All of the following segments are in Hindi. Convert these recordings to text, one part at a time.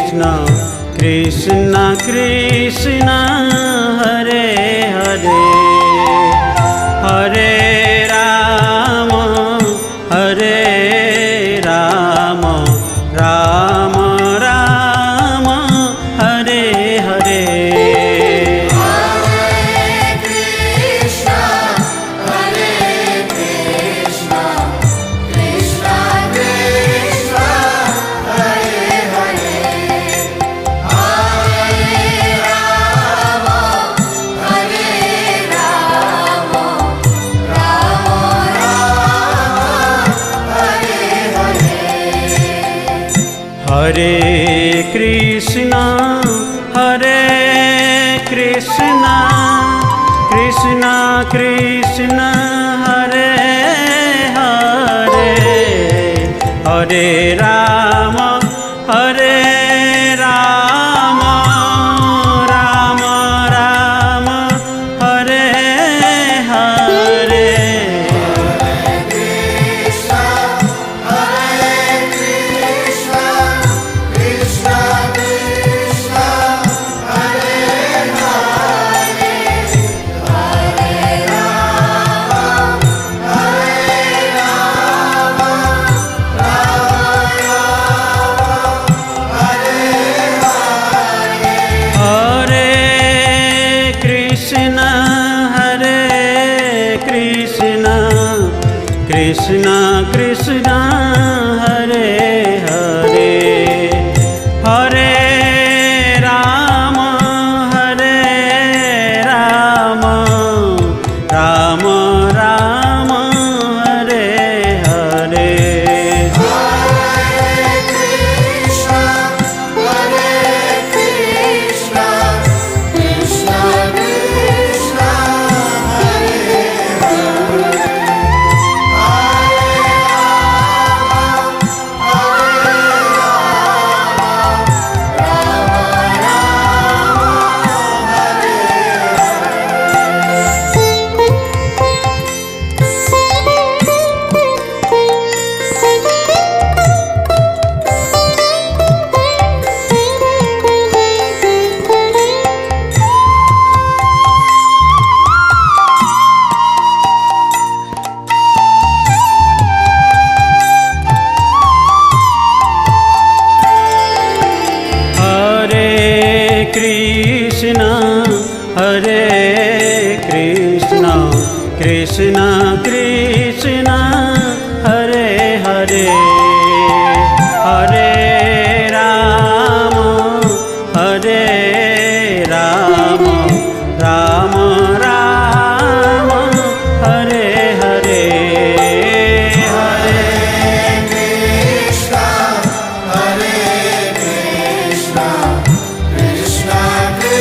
कृष्ण कृष्ण कृष्ण हरे हरे हरे राम राम राम हरे हरे। हरे कृष्णा कृष्णा कृष्णा हरे हरे हरे राम राम राम हरे हरे। कृष्ण कृष्ण हरे हरे हरे राम राम राम हरे हरे। कृष्ण कृष्ण हरे हरे हरे राम राम राम हरे हरे हरे कृष्ण कृष्ण कृष्ण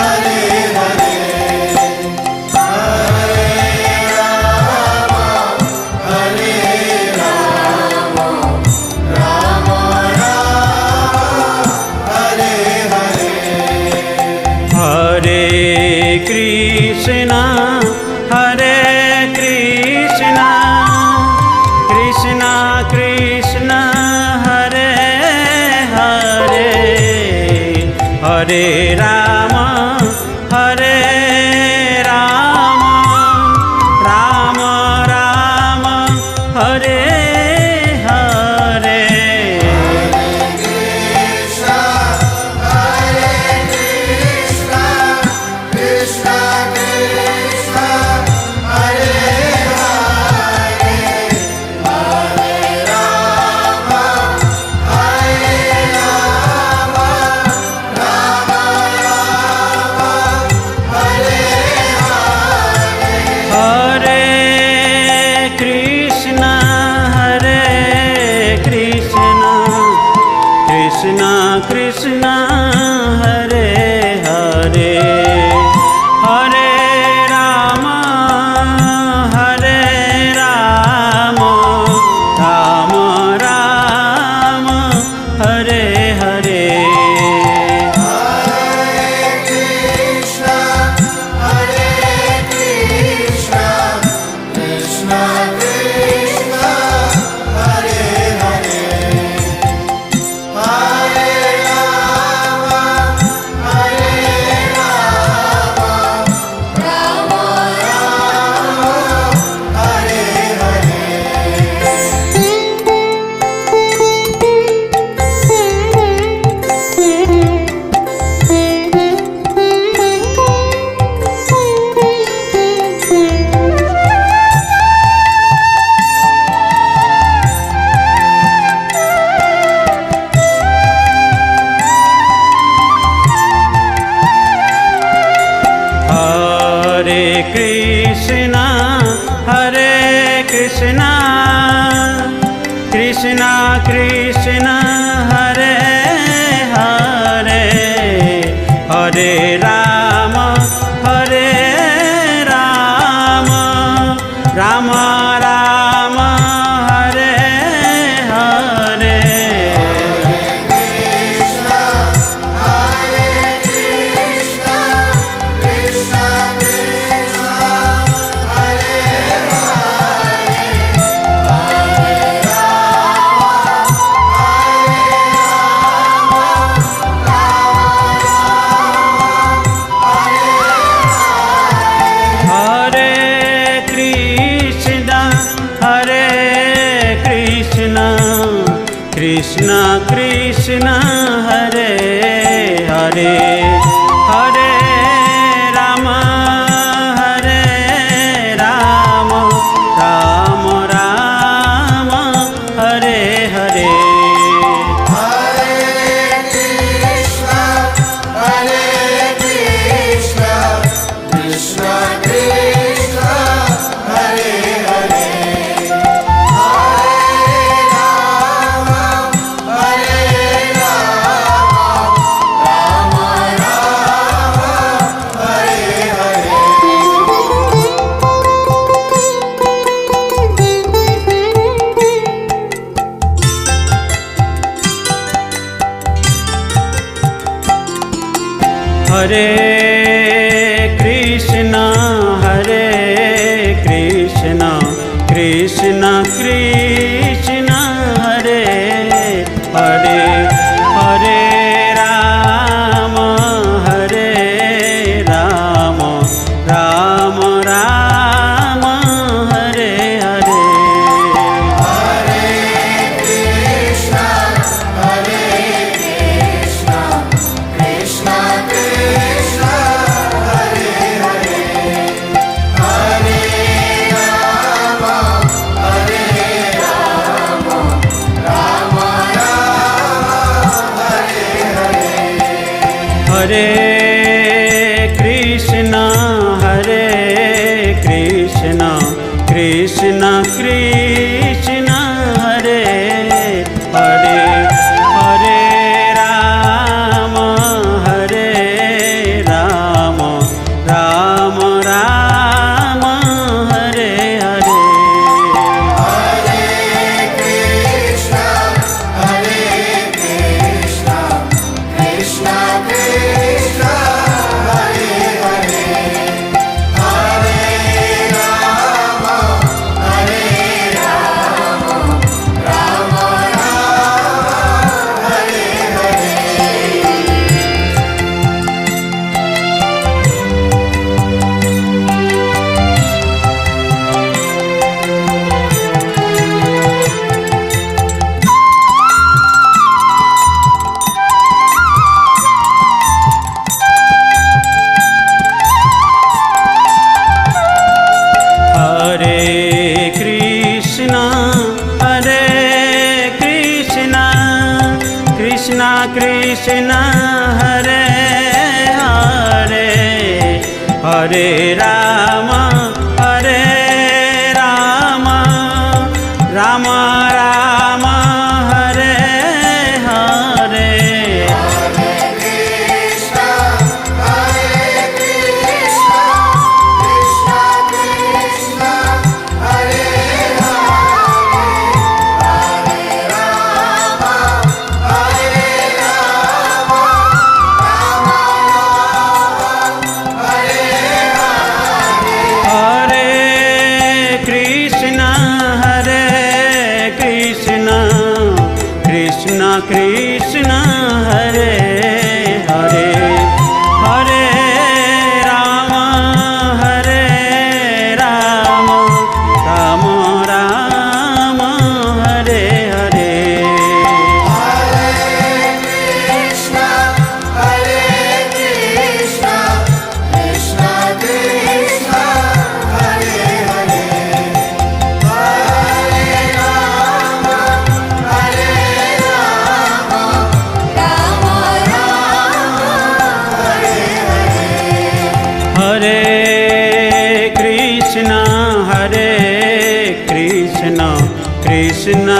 हरे हरे कृष्ण कृष्ण कृष्ण हरे हरे हरे राम राम राम हरे हरे। कृष्ण कृष्ण हरे हरे हरे राम राम राम हरे हरे। कृष्ण कृष्ण हरे हरे हरे राम राम राम हरे हरे कृष्ण कृष्ण हरे हरे हरे राम राम राम हरे हरे हरे कृष्ण कृष्ण कृष्ण हरे हरे हरे राम राम राम हरे हरे हरे कृष्ण कृष्ण कृष्ण हरे हरे हरे राम राम राम हरे हरे कृष्ण कृष्ण हरे हरे हरे राम राम राम हरे हरे कृष्ण हरे हरे हरे राम राम राम हरे हरे कृष्ण कृष्ण